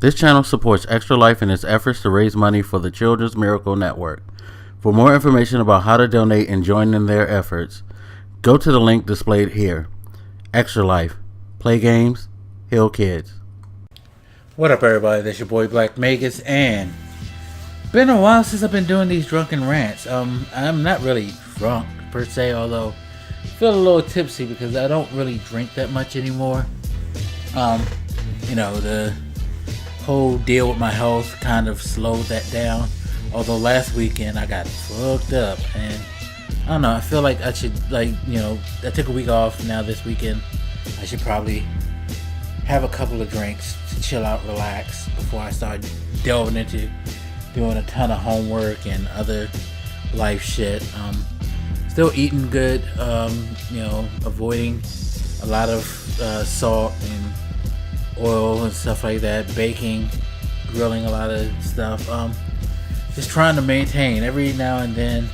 This channel supports Extra Life in its efforts to raise money for the Children's Miracle Network. For more information about how to donate and join in their efforts, go to the link displayed here. Extra Life. Play games, heal kids. What up, everybody? That's your boy Blak Magus, and been a while since I've been doing these drunken rants. I'm not really drunk per se, although I feel a little tipsy because I don't really drink that much anymore. The whole deal with my health kind of slowed that down. Although last weekend I got fucked up, and I don't know, I feel like I should, I took a week off. Now this weekend I should probably have a couple of drinks to chill out, relax before I start delving into doing a ton of homework and other life shit. Still eating good, avoiding a lot of salt and oil and stuff like that, baking, grilling a lot of stuff. Just trying to maintain. Every now and then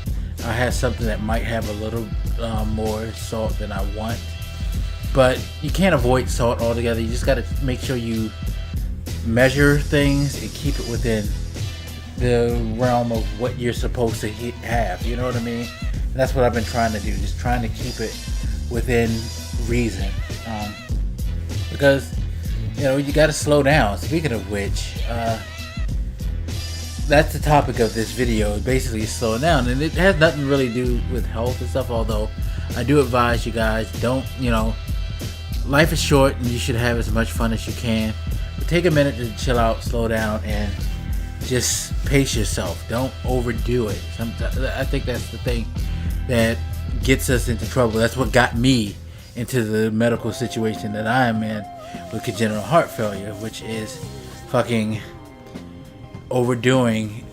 I have something that might have a little more salt than I want, but you can't avoid salt altogether. You just got to make sure you measure things and keep it within the realm of what you're supposed to have. You know what I mean? And that's what I've been trying to do, just trying to keep it within reason, because you got to slow down. Speaking of which, that's the topic of this video, basically slowing down, and it has nothing really to do with health and stuff, although I do advise you guys, life is short and you should have as much fun as you can, but take a minute to chill out, slow down, and just pace yourself. Don't overdo it. Sometimes I think that's the thing that gets us into trouble. That's what got me into the medical situation that I am in with congenital heart failure, which is fucking overdoing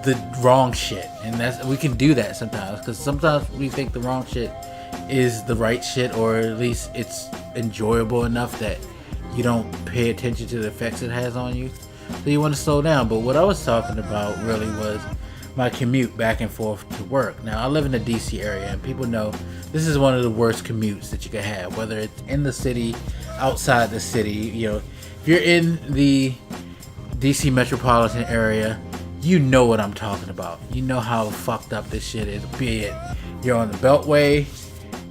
the wrong shit. And we can do that sometimes, because sometimes we think the wrong shit is the right shit, or at least it's enjoyable enough that you don't pay attention to the effects it has on you, so you want to slow down. But what I was talking about really was my commute back and forth to work. Now I live in the DC area, and people know this is one of the worst commutes that you can have, whether it's in the city, outside the city. If you're in the DC metropolitan area, you know what I'm talking about. You know how fucked up this shit is, be it you're on the Beltway,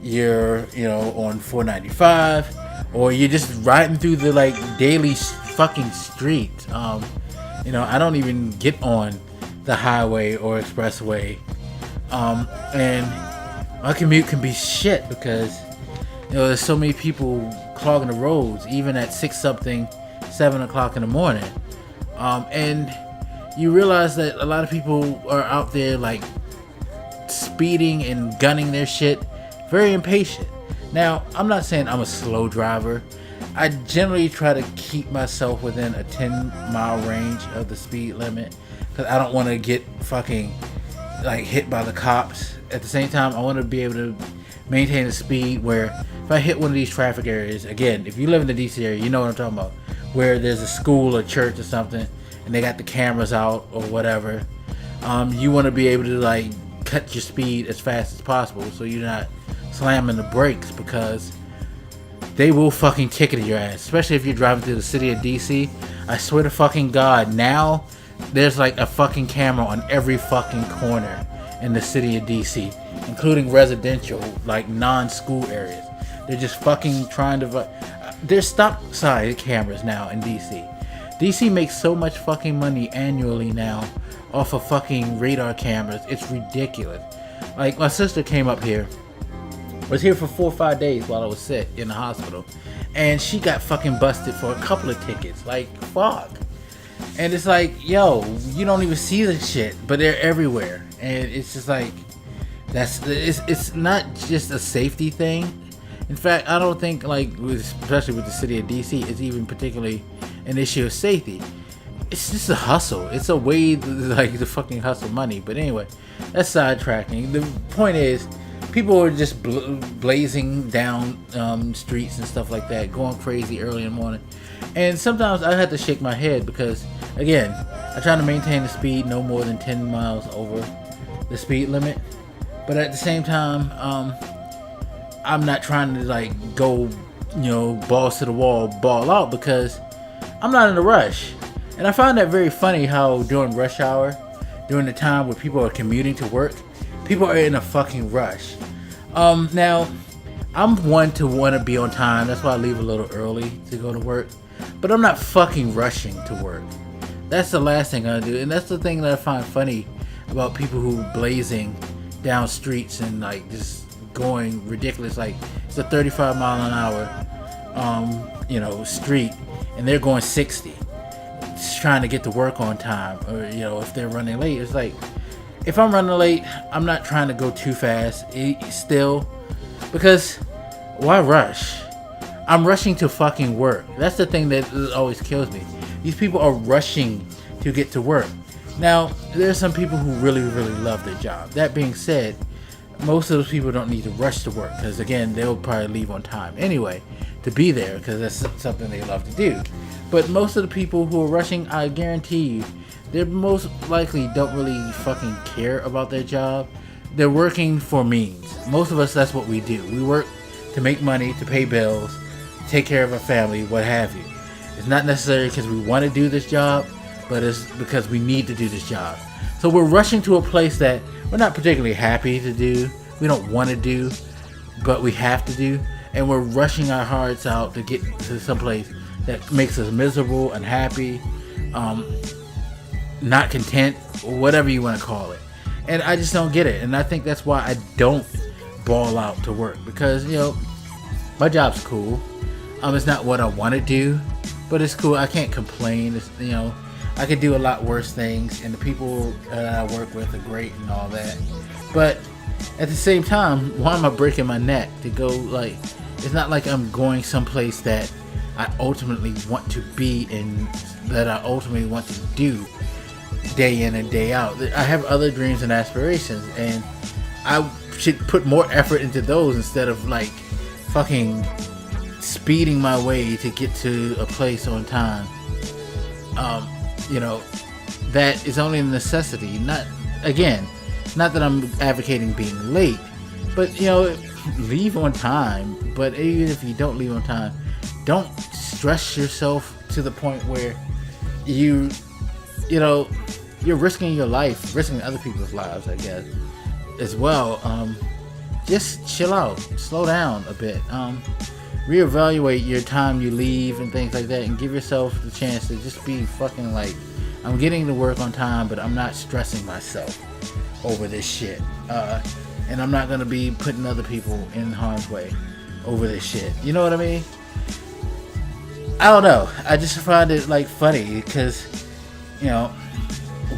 you're on 495, or you're just riding through the daily fucking street. I don't even get on the highway or expressway, and my commute can be shit because there's so many people clogging the roads, even at 7 o'clock in the morning. And you realize that a lot of people are out there speeding and gunning their shit, very impatient. Now, I'm not saying I'm a slow driver. I generally try to keep myself within a 10-mile range of the speed limit, because I don't want to get fucking hit by the cops. At the same time, I want to be able to maintain a speed where if I hit one of these traffic areas, again, if you live in the DC area, you know what I'm talking about, where there's a school or church or something and they got the cameras out or whatever, you want to be able to cut your speed as fast as possible so you're not slamming the brakes, because they will fucking ticket your ass, especially if you're driving through the city of DC. I swear to fucking God, now there's a fucking camera on every fucking corner in the city of DC, including residential, non-school areas. They're just fucking trying to there's stop sign cameras now in DC. DC makes so much fucking money annually now off of fucking radar cameras. It's ridiculous. My sister came up here, was here for 4 or 5 days while I was sick in the hospital, and she got fucking busted for a couple of tickets. Fuck. And it's yo, you don't even see the shit, but they're everywhere. And it's just it's not just a safety thing. In fact, I don't think especially with the city of DC, it's even particularly an issue of safety. It's just a hustle. It's a way to fucking hustle money. But anyway, that's sidetracking. The point is, people are just blazing down streets and stuff like that, going crazy early in the morning. And sometimes I have to shake my head because, again, I try to maintain the speed no more than 10 miles over the speed limit. But at the same time, I'm not trying to go, balls to the wall, ball out, because I'm not in a rush. And I find that very funny how during rush hour, during the time where people are commuting to work, people are in a fucking rush. Now, I'm one to want to be on time. That's why I leave a little early to go to work. But I'm not fucking rushing to work. That's the last thing I do. And that's the thing that I find funny about people who blazing down streets and like just going ridiculous. Like it's a 35 mile an hour, street, and they're going 60. Just trying to get to work on time, or if they're running late. It's like, if I'm running late, I'm not trying to go too fast still, because why rush? I'm rushing to fucking work. That's the thing that always kills me. These people are rushing to get to work. Now, there's some people who really, really love their job. That being said, most of those people don't need to rush to work, because again, they'll probably leave on time anyway to be there, because that's something they love to do. But most of the people who are rushing, I guarantee you, they most likely don't really fucking care about their job. They're working for means. Most of us, that's what we do. We work to make money, to pay bills, take care of our family, what have you. It's not necessarily because we want to do this job, but it's because we need to do this job. So we're rushing to a place that we're not particularly happy to do. We don't want to do, but we have to do. And we're rushing our hearts out to get to some place that makes us miserable, unhappy, not content, or whatever you want to call it. And I just don't get it. And I think that's why I don't ball out to work, because my job's cool. It's not what I want to do, but it's cool. I can't complain. It's, I could do a lot worse things, and the people that I work with are great and all that. But at the same time, why am I breaking my neck to go? Like, it's not like I'm going someplace that I ultimately want to be in, that I ultimately want to do day in and day out. I have other dreams and aspirations, and I should put more effort into those instead of like fucking speeding my way to get to a place on time. That is only a necessity. Not that I'm advocating being late, but leave on time. But even if you don't leave on time, don't stress yourself to the point where you're risking your life, risking other people's lives, I guess, as well. Just chill out, slow down a bit, reevaluate your time you leave and things like that, and give yourself the chance to just be fucking like, I'm getting to work on time, but I'm not stressing myself over this shit, and I'm not gonna be putting other people in harm's way over this shit. You know what I mean? I don't know. I just find it like funny because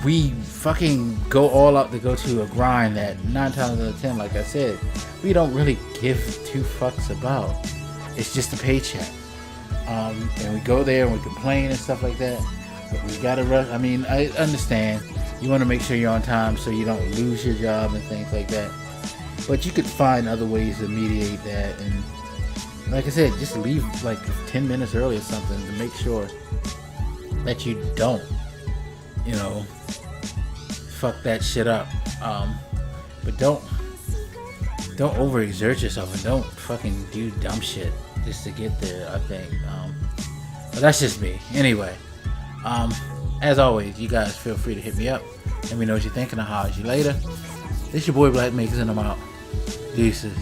we fucking go all out to go to a grind that 9 times out of 10, like I said, we don't really give 2 fucks about. It's just a paycheck. And we go there and we complain and stuff like that. But we gotta rush. I mean, I understand. You want to make sure you're on time so you don't lose your job and things like that. But you could find other ways to mediate that. And like I said, just leave like 10 minutes early or something to make sure that you don't, fuck that shit up. But don't overexert yourself, and don't fucking do dumb shit just to get there, I think. But that's just me. Anyway, as always, you guys feel free to hit me up. Let me know what you think, and I'll holler at you later. This your boy Blak, and I'm out. Deuces.